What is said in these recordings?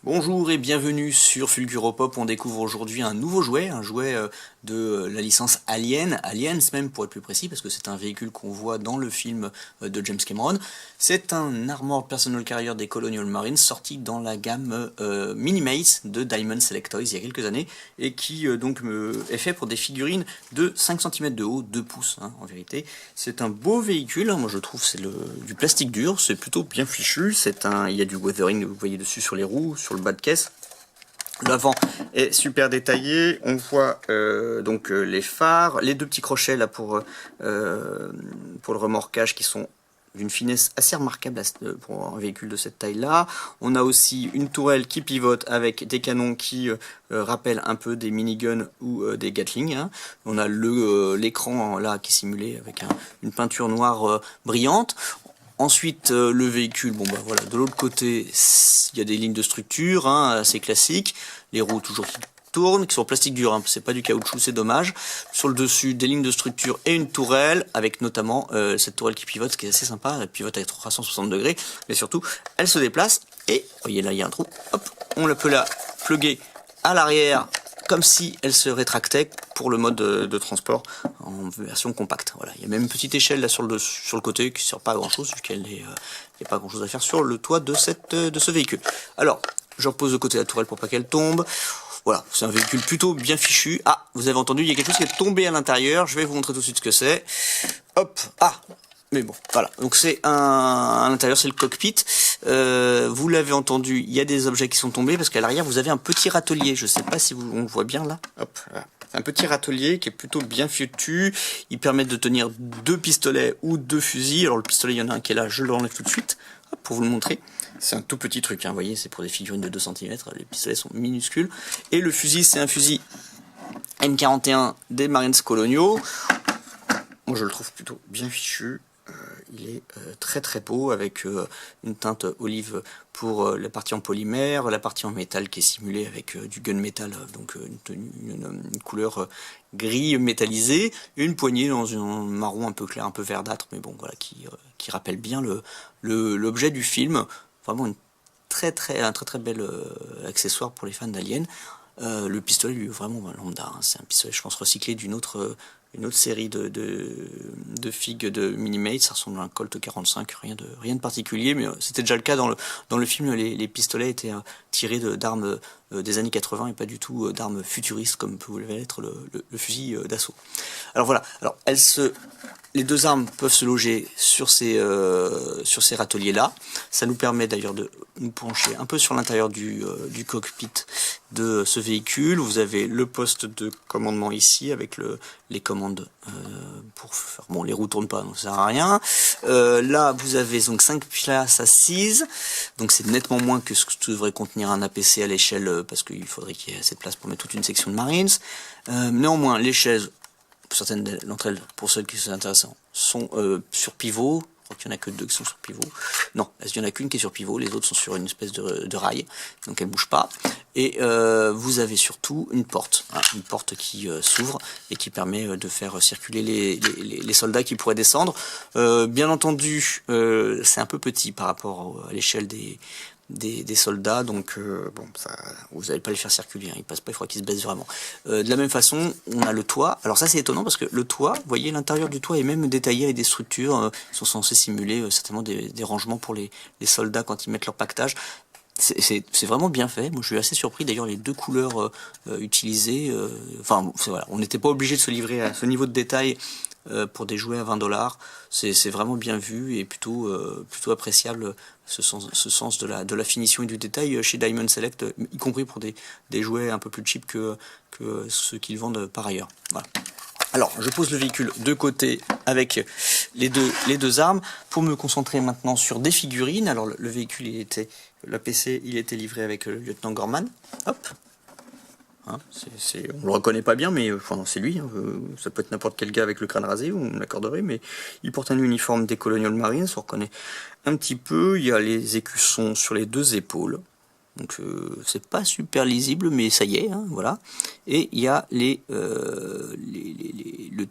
Bonjour et bienvenue sur Fulguropop. On découvre aujourd'hui un nouveau jouet, de la licence Alien, Aliens même pour être plus précis, parce que c'est un véhicule qu'on voit dans le film de James Cameron. C'est un Armored Personnel Carrier des Colonial Marines sorti dans la gamme Minimates de Diamond Select Toys il y a quelques années, et qui est fait pour des figurines de 5 cm de haut, 2 pouces en vérité. C'est un beau véhicule, moi je trouve c'est du plastique dur, c'est plutôt bien fichu, il y a du weathering, vous voyez dessus sur les roues, sur le bas de caisse. L'avant est super détaillé, on voit les phares, les deux petits crochets là pour le remorquage qui sont d'une finesse assez remarquable pour un véhicule de cette taille là. On a aussi une tourelle qui pivote avec des canons qui rappellent un peu des miniguns ou des Gatling. On a l'écran là qui est simulé avec une peinture noire brillante. Ensuite, le véhicule, de l'autre côté, il y a des lignes de structure, assez classiques. Les roues toujours qui tournent, qui sont en plastique dur, c'est pas du caoutchouc, c'est dommage. Sur le dessus, des lignes de structure et une tourelle, avec notamment cette tourelle qui pivote, ce qui est assez sympa. Elle pivote à 360 degrés, mais surtout, elle se déplace. Et, vous voyez là, il y a un trou. Hop, on peut la plugger à l'arrière, comme si elle se rétractait pour le mode de transport en version compacte. Voilà, il y a même une petite échelle là sur le côté qui ne sert pas à grand chose vu qu'il n'y a pas grand chose à faire sur le toit de ce véhicule. Alors, je repose de côté la tourelle pour pas qu'elle tombe. Voilà, c'est un véhicule plutôt bien fichu. Ah, vous avez entendu, il y a quelque chose qui est tombé à l'intérieur. Je vais vous montrer tout de suite ce que c'est. Hop, mais bon, voilà. Donc c'est à l'intérieur, c'est le cockpit. Vous l'avez entendu, il y a des objets qui sont tombés parce qu'à l'arrière vous avez un petit râtelier. Je sais pas si on le voit bien là. Hop, voilà. C'est un petit râtelier qui est plutôt bien foutu. Il permet de tenir 2 pistolets ou 2 fusils. Alors le pistolet, il y en a un qui est là, je l'enlève tout de suite pour vous le montrer. C'est un tout petit truc, vous voyez, c'est pour des figurines de 2 cm. Les pistolets sont minuscules. Et le fusil, c'est un fusil M41 des Marines coloniaux. Moi, je le trouve plutôt bien fichu. Il est très très beau avec une teinte olive pour la partie en polymère, la partie en métal qui est simulée avec du gunmetal, donc une couleur gris métallisé, une poignée dans un marron un peu clair, un peu verdâtre, mais bon voilà, qui rappelle bien l'objet du film. Vraiment un très très bel accessoire pour les fans d'Alien. Le pistolet lui est vraiment lambda, c'est un pistolet je pense recyclé d'une autre série de figues de Minimates. Ça ressemble à un Colt 45, rien de particulier, mais c'était déjà le cas dans le film. Les pistolets étaient tirés d'armes des années 80 et pas du tout d'armes futuristes comme pouvait être le fusil d'assaut. Alors voilà, les deux armes peuvent se loger sur ces râteliers là. Ça nous permet d'ailleurs de nous pencher un peu sur l'intérieur du cockpit de ce véhicule. Vous avez le poste de commandement ici avec les commandes pour faire... Bon, les roues tournent pas, donc ça sert à rien. Là, vous avez donc 5 places assises. Donc c'est nettement moins que ce que devrait contenir un APC à l'échelle parce qu'il faudrait qu'il y ait assez de place pour mettre toute une section de Marines. Néanmoins, les chaises, certaines d'entre elles, pour celles qui sont intéressantes, sont sur pivot. Je crois qu'il n'y en a que 2 qui sont sur pivot. Non, il n'y en a qu'une qui est sur pivot, les autres sont sur une espèce de rail, donc elles ne bougent pas. Et vous avez surtout une porte qui s'ouvre et qui permet de faire circuler les soldats qui pourraient descendre. Bien entendu, c'est un peu petit par rapport à l'échelle des soldats, donc vous n'allez pas les faire circuler, ils passent pas, il faudra qu'ils se baissent vraiment. De la même façon, on a le toit. Alors ça c'est étonnant parce que le toit, vous voyez, l'intérieur du toit est même détaillé avec des structures qui sont censées simuler certainement des rangements pour les soldats quand ils mettent leur pactage. C'est vraiment bien fait. Moi je suis assez surpris d'ailleurs les 2 couleurs utilisées. Voilà, on n'était pas obligé de se livrer à ce niveau de détail pour des jouets à 20$. C'est vraiment bien vu et plutôt appréciable ce sens de la finition et du détail chez Diamond Select, y compris pour des jouets un peu plus cheap que ceux qu'ils vendent par ailleurs. Voilà. Alors, je pose le véhicule de côté avec les deux armes pour me concentrer maintenant sur des figurines. Alors, le véhicule, l'APC, il était livré avec le lieutenant Gorman. Hop. On le reconnaît pas bien, mais c'est lui. Ça peut être n'importe quel gars avec le crâne rasé, on l'accorderait, mais il porte un uniforme des Colonial Marines, on reconnaît un petit peu. Il y a les écussons sur les 2 épaules. donc c'est pas super lisible, mais ça y est, hein, voilà. Et il y a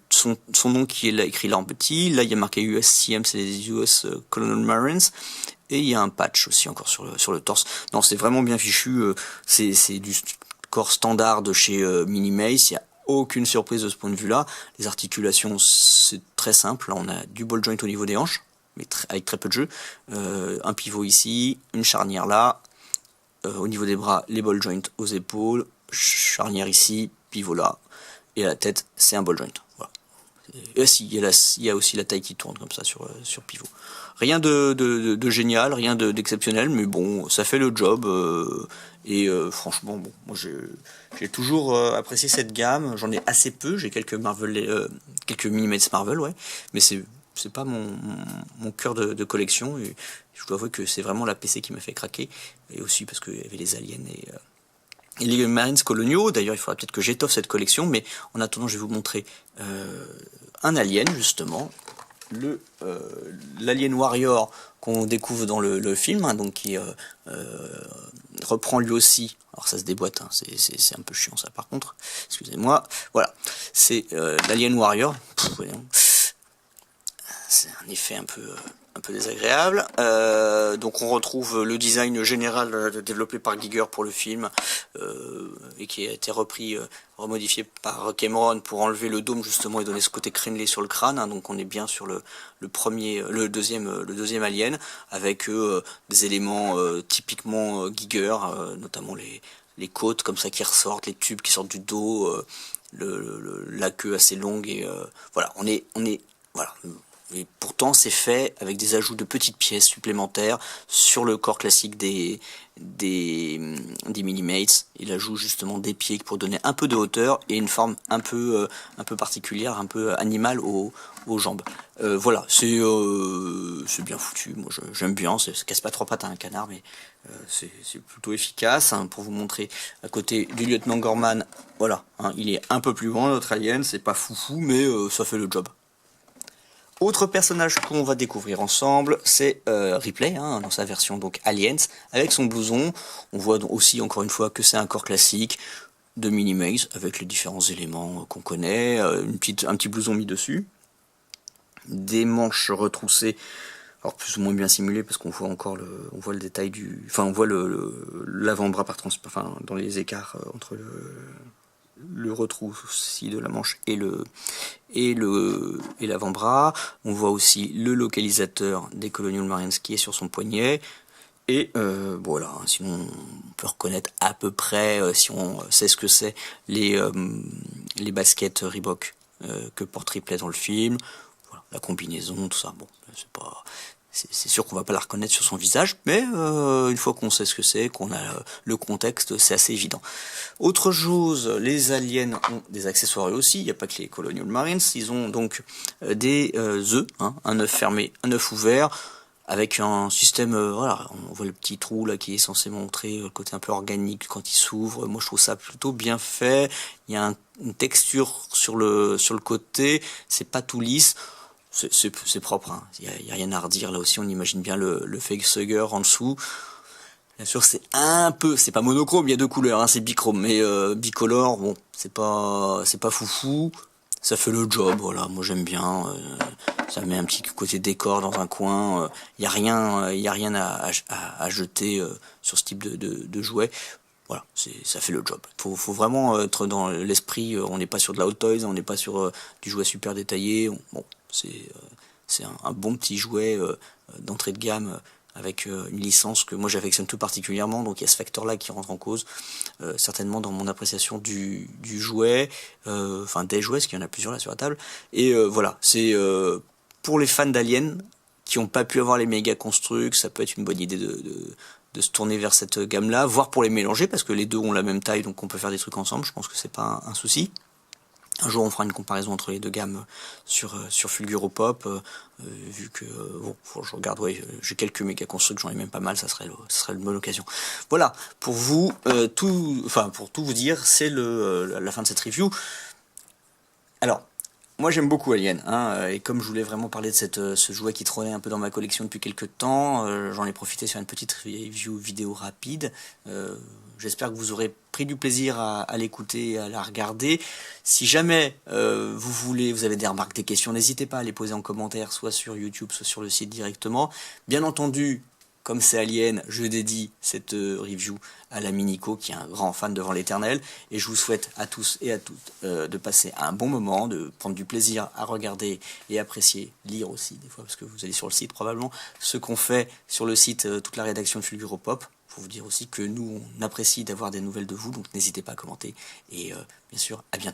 son nom qui est là, écrit là en petit, là il y a marqué USCM, c'est les US Colonial Marines, et il y a un patch aussi encore sur le torse. Non, c'est vraiment bien fichu, c'est du corps standard de chez Minimace, il y a aucune surprise de ce point de vue-là. Les articulations, c'est très simple. Là, on a du ball joint au niveau des hanches, mais avec très peu de jeu. Un pivot ici, une charnière là. Au niveau des bras, les ball joints aux épaules, charnière ici, pivot là. Et à la tête, c'est un ball joint. Voilà. Et si, il y a aussi la taille qui tourne comme ça sur pivot. Rien de génial, rien d'exceptionnel, mais bon, ça fait le job. Franchement, bon, moi j'ai toujours apprécié cette gamme. J'en ai assez peu. J'ai quelques quelques Minimates Marvel, ouais, mais c'est pas mon cœur de collection. Et je dois avouer que c'est vraiment la PC qui m'a fait craquer, et aussi parce qu'il y avait les aliens et les Marines coloniaux. D'ailleurs, il faudra peut-être que j'étoffe cette collection, mais en attendant, je vais vous montrer un alien, justement, l'Alien Warrior qu'on découvre dans le film, hein, donc qui reprend lui aussi. Alors ça se déboîte, hein, c'est un peu chiant ça par contre, excusez-moi. Voilà, c'est l'Alien Warrior. Voyons. C'est un effet un peu désagréable. Donc on retrouve le design général développé par Giger pour le film et qui a été remodifié par Cameron pour enlever le dôme justement et donner ce côté crénelé sur le crâne. Hein. Donc on est bien sur le deuxième Alien avec des éléments typiquement Giger, notamment les côtes comme ça qui ressortent, les tubes qui sortent du dos, la queue assez longue et voilà, on est voilà. Et pourtant, c'est fait avec des ajouts de petites pièces supplémentaires sur le corps classique des Minimates. Il ajoute justement des pieds pour donner un peu de hauteur et une forme un peu particulière, un peu animale aux jambes. Voilà, c'est bien foutu. Moi, j'aime bien. Ça casse pas trois pattes à un canard, mais c'est plutôt efficace. Hein, pour vous montrer à côté du lieutenant Gorman, voilà, hein, il est un peu plus grand, notre alien. C'est pas foufou, mais ça fait le job. Autre personnage qu'on va découvrir ensemble, c'est Ripley, hein, dans sa version donc Aliens, avec son blouson. On voit aussi encore une fois que c'est un corps classique de Minimaze, avec les différents éléments qu'on connaît, un petit blouson mis dessus, des manches retroussées, alors plus ou moins bien simulées parce qu'on voit encore on voit le détail on voit l'avant-bras dans les écarts entre le retroussi de la manche et l'avant-bras. On voit aussi le localisateur des Colonial Marines qui est sur son poignet. Et voilà, sinon on peut reconnaître à peu près, si on sait ce que c'est, les baskets Reebok que porte Ripley dans le film. Voilà, la combinaison, tout ça. Bon, c'est sûr qu'on va pas la reconnaître sur son visage, mais une fois qu'on sait ce que c'est, qu'on a le contexte, c'est assez évident. Autre chose, les aliens ont des accessoires eux aussi, il n'y a pas que les Colonial Marines, ils ont donc des œufs, hein, un œuf fermé, un œuf ouvert, avec un système, voilà, on voit le petit trou là qui est censé montrer le côté un peu organique quand il s'ouvre. Moi je trouve ça plutôt bien fait, il y a une texture sur le côté, c'est pas tout lisse. C'est propre, hein. Y a rien à redire. Là aussi, on imagine bien le facehugger en dessous. Bien sûr, c'est pas monochrome, il y a deux couleurs, hein, c'est bichrome, mais bicolore, bon, c'est pas foufou. Ça fait le job, voilà. Moi, j'aime bien. Ça met un petit côté décor dans un coin. Y a rien à jeter sur ce type de jouet. Voilà, ça fait le job. Faut vraiment être dans l'esprit. On n'est pas sur de la Hot Toys, on n'est pas sur du jouet super détaillé. Bon, c'est un bon petit jouet d'entrée de gamme avec une licence que moi j'affectionne tout particulièrement. Donc il y a ce facteur-là qui rentre en cause, certainement dans mon appréciation du jouet, enfin des jouets, parce qu'il y en a plusieurs là sur la table. Et voilà, c'est pour les fans d'Alien qui n'ont pas pu avoir les méga constructs, ça peut être une bonne idée de se tourner vers cette gamme-là, voire pour les mélanger, parce que les deux ont la même taille, donc on peut faire des trucs ensemble, je pense que c'est pas un souci. Un jour on fera une comparaison entre les deux gammes sur Fulguropop, vu que, bon, faut que je regarde, ouais, j'ai quelques méga constructs, j'en ai même pas mal, ça serait une bonne occasion. Voilà, pour tout vous dire, c'est la fin de cette review. Alors, Moi j'aime beaucoup Alien, hein, et comme je voulais vraiment parler de ce jouet qui trônait un peu dans ma collection depuis quelques temps, j'en ai profité sur une petite review vidéo rapide. J'espère que vous aurez pris du plaisir à l'écouter et à la regarder. Si jamais vous avez des remarques, des questions, n'hésitez pas à les poser en commentaire, soit sur YouTube, soit sur le site directement. Bien entendu, comme c'est Alien, je dédie cette review à l'ami Nico, qui est un grand fan devant l'éternel, et je vous souhaite à tous et à toutes de passer un bon moment, de prendre du plaisir à regarder et apprécier, lire aussi des fois, parce que vous allez sur le site probablement, ce qu'on fait sur le site, toute la rédaction de Fulguropop. Pour vous dire aussi que nous, on apprécie d'avoir des nouvelles de vous, donc n'hésitez pas à commenter, et bien sûr, à bientôt.